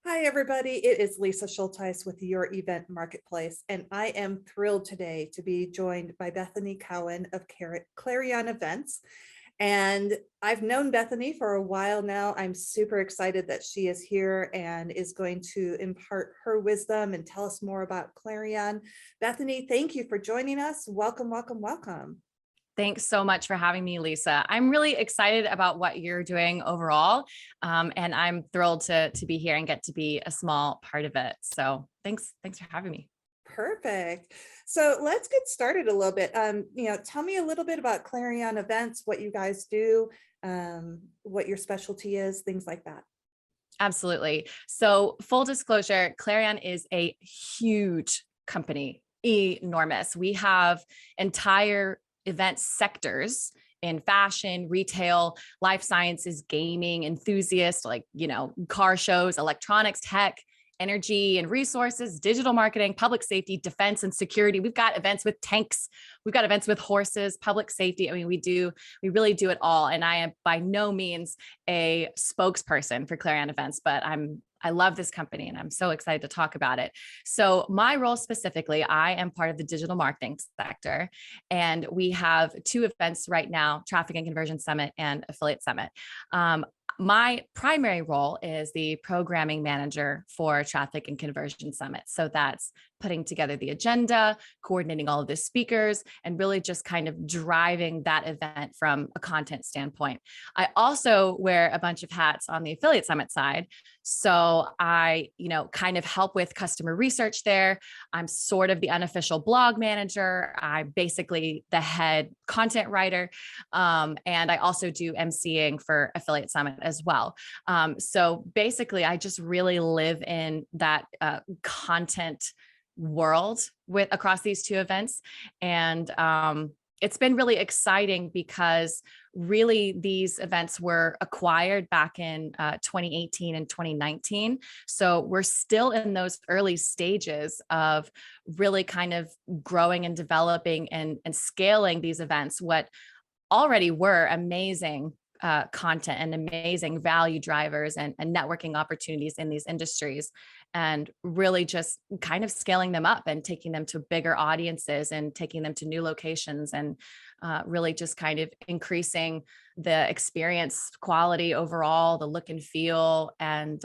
Hi, everybody. It is Lisa Schulteis with Your Event Marketplace, and I am thrilled today to be joined by Bethany Cowan of Clarion Events. And I've known Bethany for a while now. I'm super excited that she is here and is going to impart her wisdom and tell us more about Clarion. Bethany, thank you for joining us. Welcome, welcome, welcome. Thanks so much for having me, Lisa. I'm really excited about what you're doing overall, and I'm thrilled to be here and get to be a small part of it. So thanks for having me. Perfect. So let's get started a little bit. Tell me a little bit about Clarion Events, what you guys do, what your specialty is, things like that. Absolutely. So full disclosure, Clarion is a huge company, enormous. We have entire event sectors in fashion, retail, life sciences, gaming, enthusiasts, car shows, electronics, tech, energy and resources, digital marketing, public safety, defense and security. We've got events with tanks. We've got events with horses, public safety. I mean, we really do it all. And I am by no means a spokesperson for Clarion Events, but I love this company and I'm so excited to talk about it. So my role specifically, I am part of the digital marketing sector, and we have two events right now, Traffic and Conversion Summit and Affiliate Summit. My primary role is the programming manager for Traffic and Conversion Summit. So that's putting together the agenda, coordinating all of the speakers, and really just kind of driving that event from a content standpoint. I also wear a bunch of hats on the Affiliate Summit side. So I, kind of help with customer research there. I'm sort of the unofficial blog manager. I'm basically the head content writer. And I also do emceeing for Affiliate Summit as well. So basically, I just really live in that content world across these two events. And it's been really exciting because really these events were acquired back in 2018 and 2019. So we're still in those early stages of really kind of growing and developing and scaling these events, what already were amazing content and amazing value drivers and networking opportunities in these industries, and really just kind of scaling them up and taking them to bigger audiences and taking them to new locations, and really just kind of increasing the experience quality overall, the look and feel, and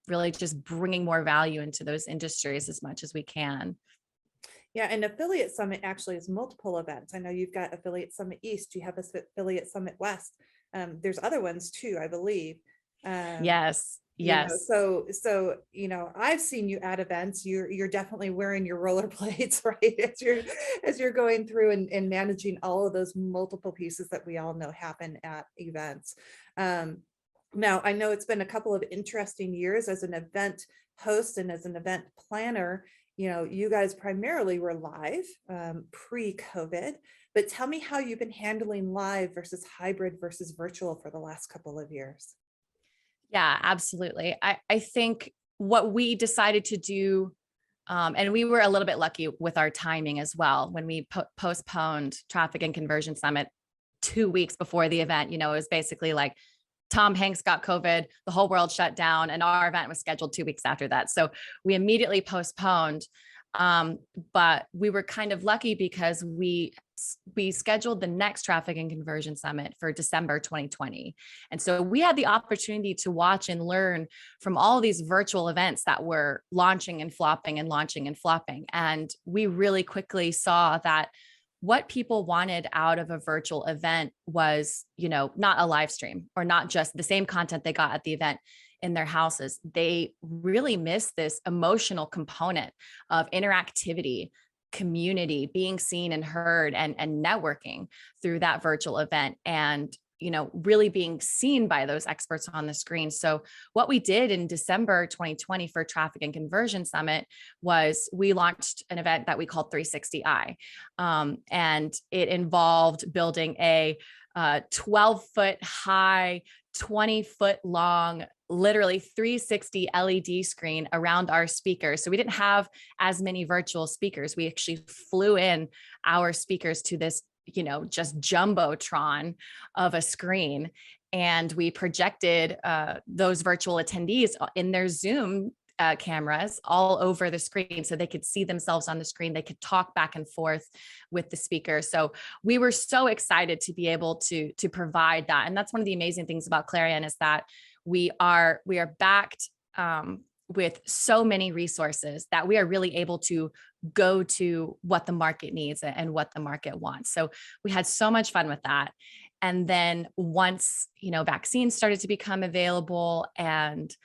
really just bringing more value into those industries as much as we can. Yeah, and Affiliate Summit actually is multiple events. I know you've got Affiliate Summit East, you have Affiliate Summit West. There's other ones too, I believe. Yes. Yes. I've seen you at events. You're definitely wearing your rollerblades, right? As you're going through and managing all of those multiple pieces that we all know happen at events. Now, I know it's been a couple of interesting years as an event host and as an event planner. You guys primarily were live pre-COVID, but tell me how you've been handling live versus hybrid versus virtual for the last couple of years. Yeah, absolutely. I think what we decided to do, and we were a little bit lucky with our timing as well, when we postponed Traffic and Conversion Summit 2 weeks before the event. It was basically like Tom Hanks got COVID, the whole world shut down, and our event was scheduled 2 weeks after that. So we immediately postponed. But we were kind of lucky because we scheduled the next Traffic and Conversion Summit for December 2020. And so we had the opportunity to watch and learn from all these virtual events that were launching and flopping and launching and flopping. And we really quickly saw that what people wanted out of a virtual event was, not a live stream or not just the same content they got at the event in their houses. They really miss this emotional component of interactivity, community, being seen and heard, and networking through that virtual event, and really being seen by those experts on the screen. So what we did in December 2020 for Traffic and Conversion Summit was we launched an event that we called 360i. And it involved building a 12-foot high, 20-foot long, literally 360 LED screen around our speakers. So we didn't have as many virtual speakers. We actually flew in our speakers to this, just jumbotron of a screen. And we projected those virtual attendees in their Zoom cameras all over the screen so they could see themselves on the screen. They could talk back and forth with the speaker. So we were so excited to be able to provide that. And that's one of the amazing things about Clarion is that we are backed with so many resources that we are really able to go to what the market needs and what the market wants. So we had so much fun with that. And then once, vaccines started to become available, and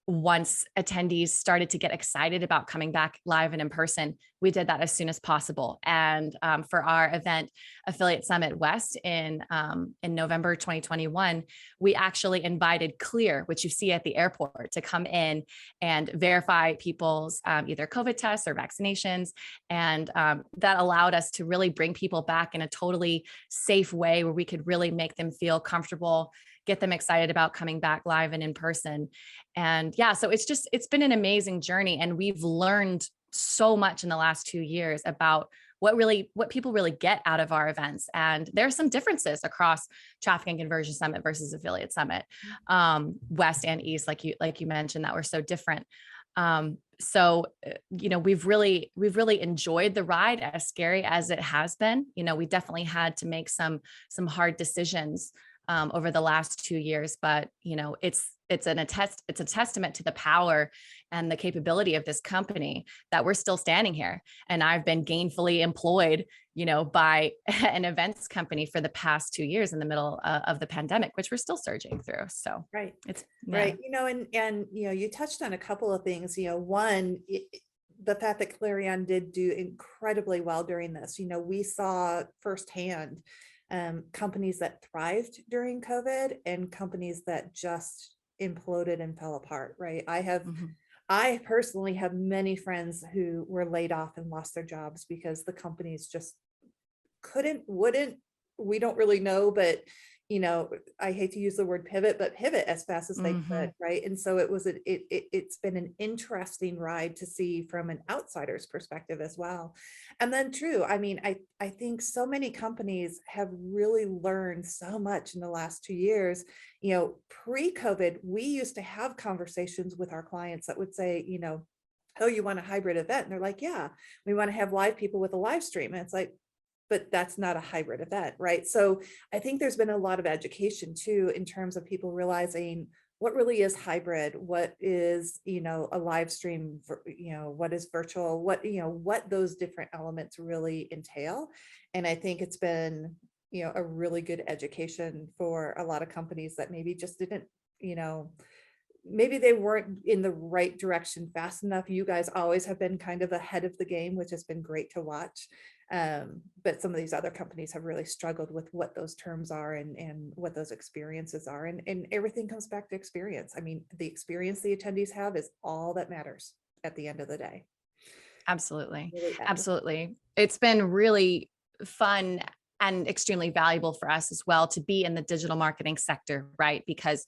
once attendees started to get excited about coming back live and in person, we did that as soon as possible. And for our event, Affiliate Summit West in November 2021, we actually invited Clear, which you see at the airport, to come in and verify people's either COVID tests or vaccinations. And that allowed us to really bring people back in a totally safe way where we could really make them feel comfortable, get them excited about coming back live and in person. And yeah, so it's been an amazing journey. And we've learned so much in the last 2 years about what people really get out of our events. And there are some differences across Traffic and Conversion Summit versus Affiliate Summit, West and East, like you mentioned, that were so different. So, we've really enjoyed the ride, as scary as it has been. We definitely had to make some hard decisions over the last 2 years, but it's a testament to the power and the capability of this company that we're still standing here. And I've been gainfully employed, by an events company for the past 2 years in the middle of the pandemic, which we're still surging through. So Right. it's Right. And you touched on a couple of things. One, the fact that Clarion did do incredibly well during this. We saw firsthand companies that thrived during COVID and companies that just imploded and fell apart, right? I personally have many friends who were laid off and lost their jobs because the companies just wouldn't, we don't really know, but I hate to use the word pivot, but pivot as fast as they could, right? And so it's been an interesting ride to see from an outsider's perspective as well. And then true, I think so many companies have really learned so much in the last 2 years. Pre-COVID, we used to have conversations with our clients that would say, oh, you want a hybrid event? And they're like, yeah, we want to have live people with a live stream. And it's like, but that's not a hybrid event, right? So I think there's been a lot of education too, in terms of people realizing what really is hybrid, what is, a live stream, what is virtual, what those different elements really entail. And I think it's been, a really good education for a lot of companies that maybe just didn't, maybe they weren't in the right direction fast enough. You guys always have been kind of ahead of the game, which has been great to watch. But some of these other companies have really struggled with what those terms are and what those experiences are. And everything comes back to experience. The experience the attendees have is all that matters at the end of the day. Absolutely. Really Absolutely. It's been really fun and extremely valuable for us as well to be in the digital marketing sector, right? Because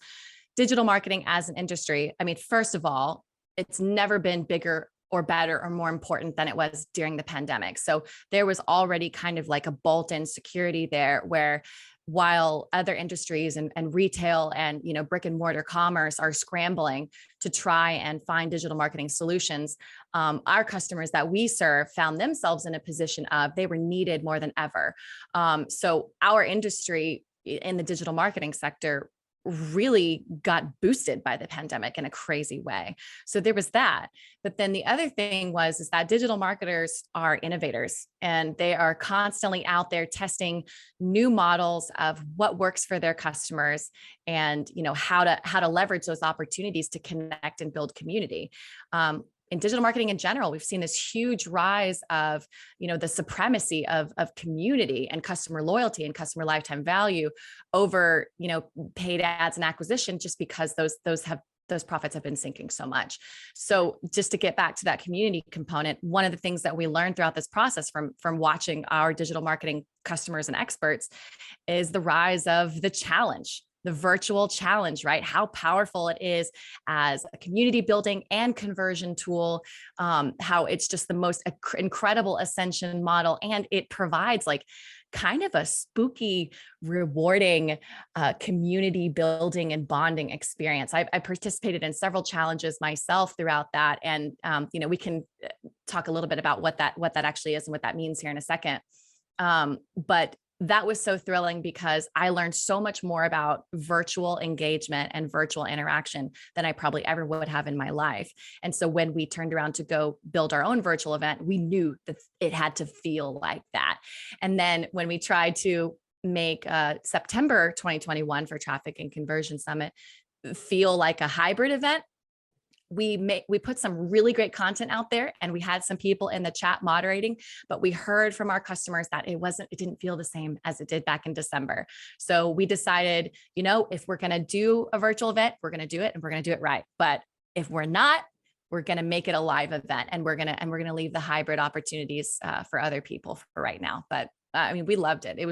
digital marketing as an industry, first of all, it's never been bigger or better or more important than it was during the pandemic. So there was already kind of like a bolt-in security there, where while other industries and retail and brick and mortar commerce are scrambling to try and find digital marketing solutions, our customers that we serve found themselves in a position of they were needed more than ever. So our industry in the digital marketing sector really got boosted by the pandemic in a crazy way. So there was that. But then the other thing is that digital marketers are innovators, and they are constantly out there testing new models of what works for their customers and, how to leverage those opportunities to connect and build community. In digital marketing in general, we've seen this huge rise of, the supremacy of community and customer loyalty and customer lifetime value over, paid ads and acquisition, just because those profits have been sinking so much. So just to get back to that community component, one of the things that we learned throughout this process from watching our digital marketing customers and experts is the rise of the challenge. The virtual challenge, right? How powerful it is as a community building and conversion tool, how it's just the most incredible ascension model. And it provides like kind of a spooky, rewarding community building and bonding experience. I participated in several challenges myself throughout that. And, we can talk a little bit about what that actually is and what that means here in a second. But that was so thrilling because I learned so much more about virtual engagement and virtual interaction than I probably ever would have in my life. And so when we turned around to go build our own virtual event, we knew that it had to feel like that. And then when we tried to make September 2021 for Traffic and Conversion Summit feel like a hybrid event, we put some really great content out there, and we had some people in the chat moderating, but we heard from our customers that it didn't feel the same as it did back in December. So we decided, if we're going to do a virtual event, we're going to do it, and we're going to do it right. But if we're not, we're going to make it a live event, and we're going to leave the hybrid opportunities for other people for right now. But we loved it. It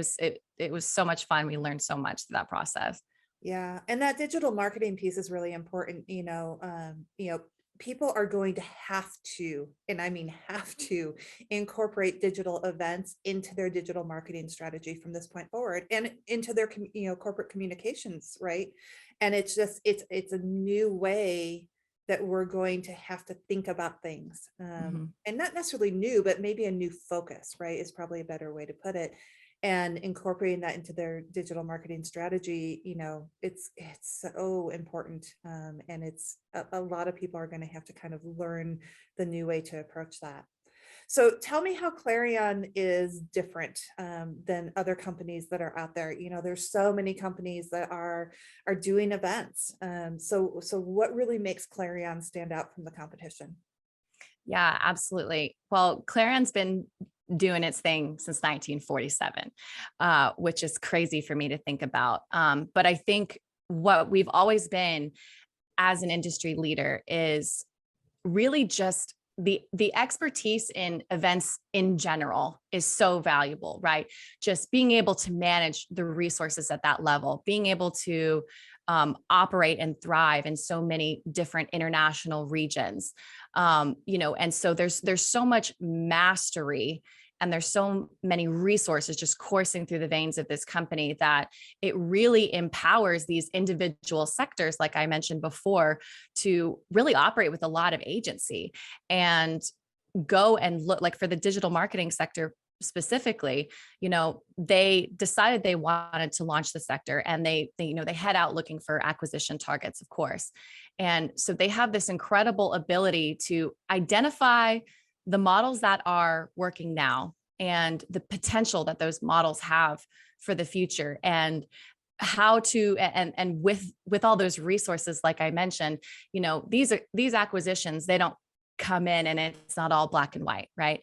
was so much fun. We learned so much through that process. Yeah. And that digital marketing piece is really important. People are going to have to, and I mean have to, incorporate digital events into their digital marketing strategy from this point forward, and into their corporate communications, right? And it's a new way that we're going to have to think about things, and not necessarily new, but maybe a new focus, right, is probably a better way to put it. And incorporating that into their digital marketing strategy, it's so important. And it's a lot of people are going to have to kind of learn the new way to approach that. So tell me how Clarion is different than other companies that are out there. There's so many companies that are doing events. So what really makes Clarion stand out from the competition? Yeah, absolutely. Well, Clarion's been doing its thing since 1947, which is crazy for me to think about. But I think what we've always been as an industry leader is really just the expertise in events in general is so valuable, right? Just being able to manage the resources at that level, being able to operate and thrive in so many different international regions, and so there's so much mastery, and there's so many resources just coursing through the veins of this company that it really empowers these individual sectors, like I mentioned before, to really operate with a lot of agency and go and look. Like for the digital marketing sector specifically, they decided they wanted to launch the sector, and they head out looking for acquisition targets, of course. And so they have this incredible ability to identify the models that are working now and the potential that those models have for the future, and how to, and with all those resources, like I mentioned, these acquisitions, they don't come in and it's not all black and white, right?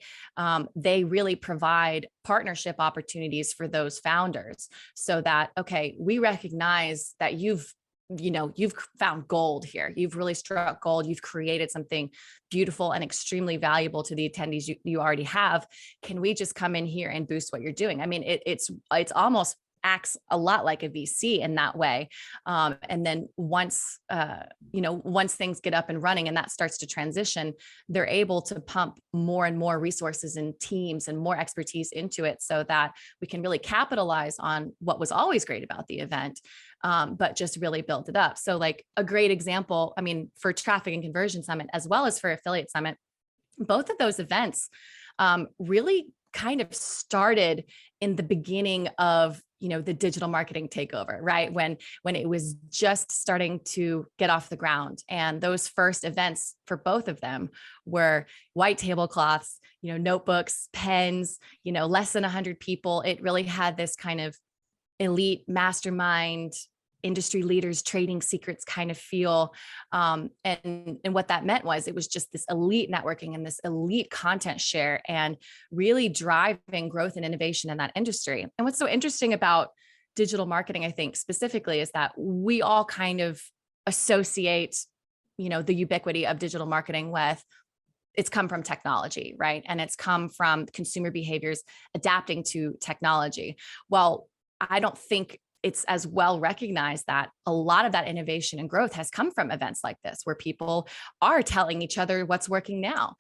They really provide partnership opportunities for those founders, so that, okay, we recognize that you've found gold here. You've really struck gold. You've created something beautiful and extremely valuable to the attendees you already have. Can we just come in here and boost what you're doing? It's almost acts a lot like a VC in that way. And then once things get up and running and that starts to transition, they're able to pump more and more resources and teams and more expertise into it, so that we can really capitalize on what was always great about the event, but just really build it up. So like a great example, for Traffic and Conversion Summit, as well as for Affiliate Summit, both of those events really kind of started in the beginning of the digital marketing takeover, right? When it was just starting to get off the ground. And those first events for both of them were white tablecloths, notebooks, pens, less than 100 people. It really had this kind of elite mastermind, industry leaders trading secrets kind of feel. And what that meant was it was just this elite networking and this elite content share, and really driving growth and innovation in that industry. And what's so interesting about digital marketing, I think specifically, is that we all kind of associate, the ubiquity of digital marketing with it's come from technology, right? And it's come from consumer behaviors adapting to technology. Well, I don't think it's as well recognized that a lot of that innovation and growth has come from events like this, where people are telling each other what's working now.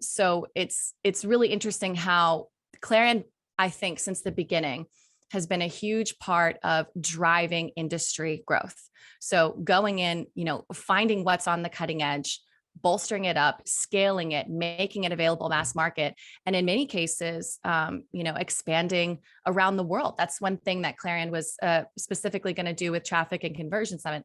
So it's really interesting how Clarion I think since the beginning has been a huge part of driving industry growth. So going in, finding what's on the cutting edge, bolstering it up, scaling it, making it available mass market, and in many cases, expanding around the world. That's one thing that Clarion was specifically going to do with Traffic and Conversion Summit.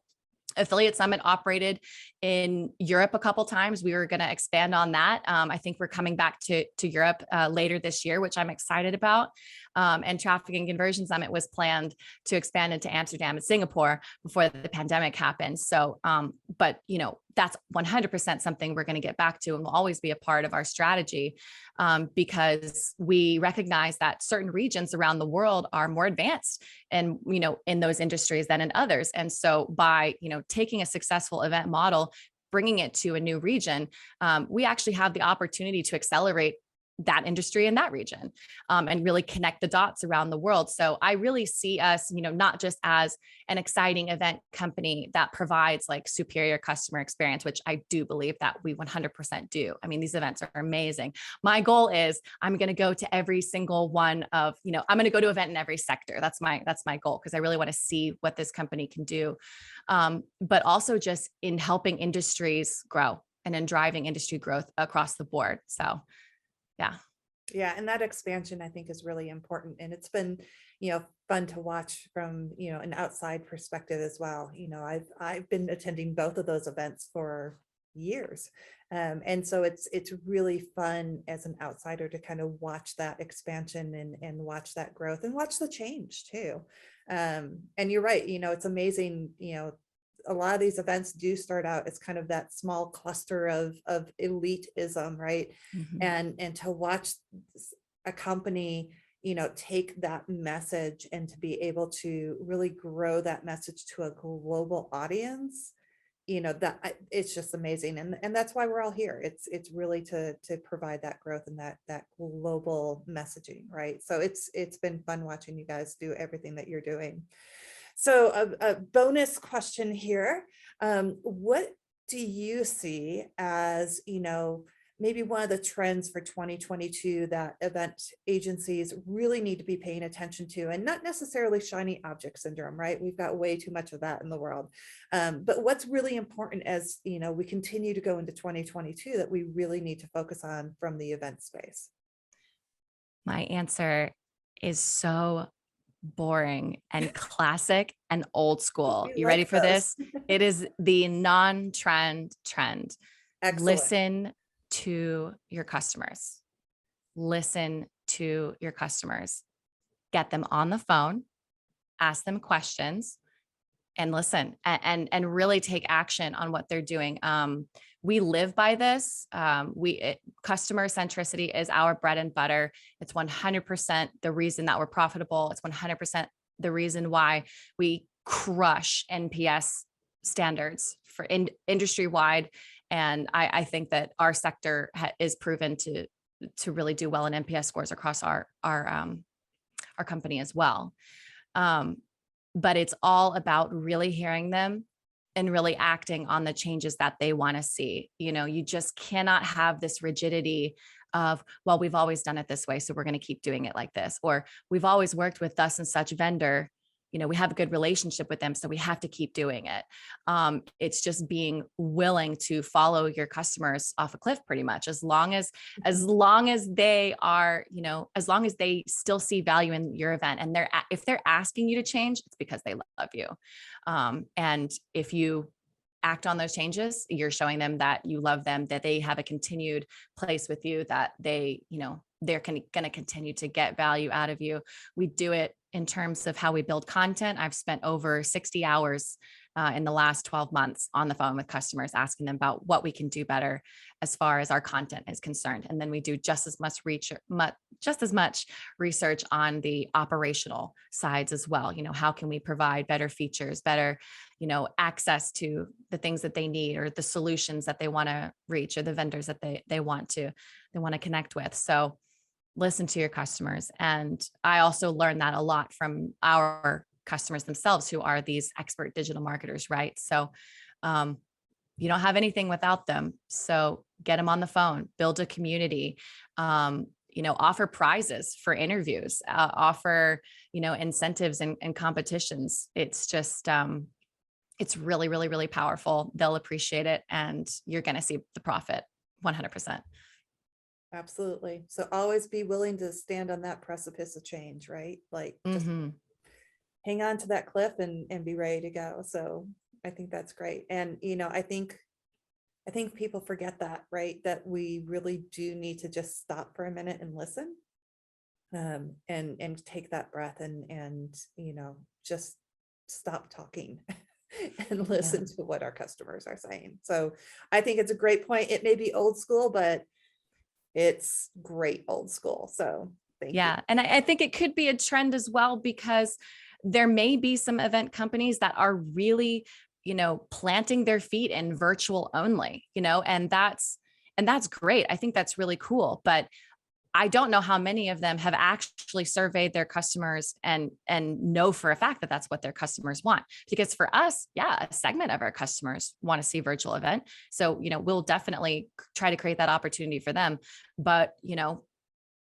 Affiliate Summit operated in Europe a couple times. We were going to expand on that. I think we're coming back to Europe later this year, which I'm excited about. And Traffic and Conversion Summit was planned to expand into Amsterdam and Singapore before the pandemic happened. So, but that's 100% something we're going to get back to and will always be a part of our strategy, because we recognize that certain regions around the world are more advanced and in those industries than in others. And so by taking a successful event model, bringing it to a new region, we actually have the opportunity to accelerate that industry in that region, and really connect the dots around the world. So I really see us, not just as an exciting event company that provides like superior customer experience, which I do believe that we 100% do. I mean, these events are amazing. My goal is I'm going to go to every single one of, I'm going to go to event in every sector. That's my goal, because I really want to see what this company can do. But also just in helping industries grow and in driving industry growth across the board. So yeah. Yeah. And that expansion, I think, is really important. And it's been, fun to watch from, an outside perspective as well. I've been attending both of those events for years. And so it's really fun as an outsider to kind of watch that expansion and watch that growth and watch the change too. And you're right, it's amazing, a lot of these events do start out as kind of that small cluster of elitism, right? Mm-hmm. And to watch a company, take that message and to be able to really grow that message to a global audience, that it's just amazing. And that's why we're all here. It's really to provide that growth and that global messaging, right? So it's been fun watching you guys do everything that you're doing. So a bonus question here. What do you see as, maybe one of the trends for 2022 that event agencies really need to be paying attention to, and not necessarily shiny object syndrome, right? We've got way too much of that in the world. But what's really important as, we continue to go into 2022 that we really need to focus on from the event space? My answer is so boring and classic and old school. We You ready like for those. this? It is the non-trend trend. Excellent. Listen to your customers. Listen to your customers. Get them on the phone, ask them questions, and listen and really take action on what they're doing. We live by this. Customer centricity is our bread and butter. It's 100% the reason that we're profitable. It's 100% the reason why we crush NPS standards for industry wide. And I think that our sector is proven to really do well in NPS scores across our company as well. But it's all about really hearing them and really acting on the changes that they want to see. You just cannot have this rigidity of, well, we've always done it this way, so we're going to keep doing it like this, or we've always worked with thus and such vendor. We have a good relationship with them, so we have to keep doing it. It's just being willing to follow your customers off a cliff, pretty much, as long as they are, as long as they still see value in your event, and if they're asking you to change, it's because they love you. And if you act on those changes, you're showing them that you love them, that they have a continued place with you, that they're going to continue to get value out of you. We do it in terms of how we build content. I've spent over 60 hours in the last 12 months on the phone with customers, asking them about what we can do better as far as our content is concerned. And then we do just as much research on the operational sides as well. How can we provide better features, better, access to the things that they need, or the solutions that they want to reach, or the vendors that they want to connect with. So listen to your customers. And I also learned that a lot from our customers themselves, who are these expert digital marketers, right? So you don't have anything without them. So get them on the phone, build a community, offer prizes for interviews, offer, incentives and competitions. It's just, it's really, really, really powerful. They'll appreciate it, and you're going to see the profit 100%. Absolutely. So always be willing to stand on that precipice of change, right? Like just hang on to that cliff and be ready to go. So I think that's great. And, I think people forget that, right? That we really do need to just stop for a minute and listen, and take that breath and, just stop talking and Yeah. listen to what our customers are saying. So I think it's a great point. It may be old school, but it's great old school. So thank you. Yeah. And I think it could be a trend as well, because there may be some event companies that are really, planting their feet in virtual only, and that's great. I think that's really cool. But I don't know how many of them have actually surveyed their customers and know for a fact that that's what their customers want. Because for us, yeah, a segment of our customers want to see virtual event. So, we'll definitely try to create that opportunity for them. But,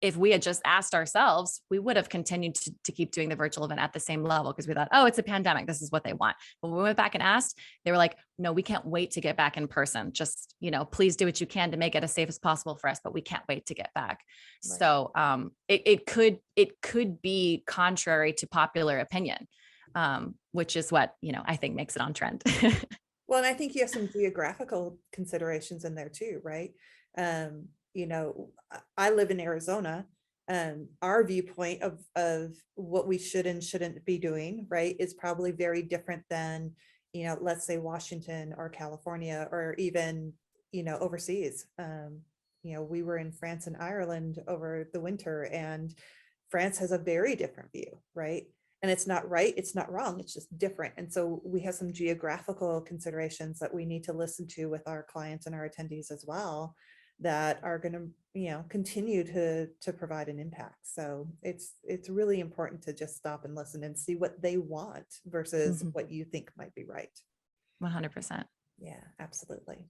if we had just asked ourselves, we would have continued to keep doing the virtual event at the same level, because we thought, oh, it's a pandemic, this is what they want. But when we went back and asked, they were like, no, we can't wait to get back in person. Just, please do what you can to make it as safe as possible for us, but we can't wait to get back. Right. So it could be contrary to popular opinion, which is what, I think makes it on trend. Well, and I think you have some geographical considerations in there too, right? I live in Arizona. Our viewpoint of what we should and shouldn't be doing, right, is probably very different than, let's say Washington or California or even, overseas. We were in France and Ireland over the winter, and France has a very different view, right? And it's not right, it's not wrong, it's just different. And so we have some geographical considerations that we need to listen to with our clients and our attendees as well, that are going to, continue to provide an impact. So it's really important to just stop and listen and see what they want versus what you think might be right. 100%. Yeah, absolutely.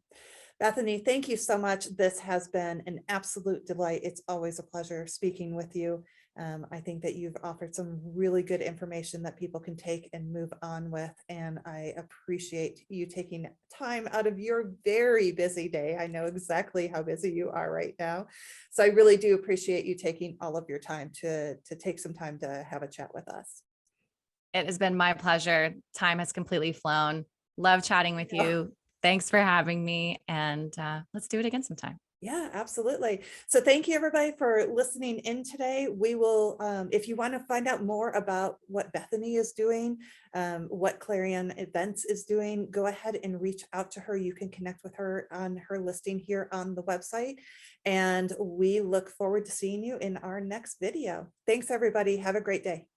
Bethany, thank you so much. This has been an absolute delight. It's always a pleasure speaking with you. I think that you've offered some really good information that people can take and move on with. And I appreciate you taking time out of your very busy day. I know exactly how busy you are right now. So I really do appreciate you taking all of your time to take some time to have a chat with us. It has been my pleasure. Time has completely flown. Love chatting with you. Thanks for having me. And let's do it again sometime. Yeah, absolutely. So thank you everybody for listening in today. We will, if you want to find out more about what Bethany is doing, what Clarion Events is doing, go ahead and reach out to her. You can connect with her on her listing here on the website. And we look forward to seeing you in our next video. Thanks, everybody. Have a great day.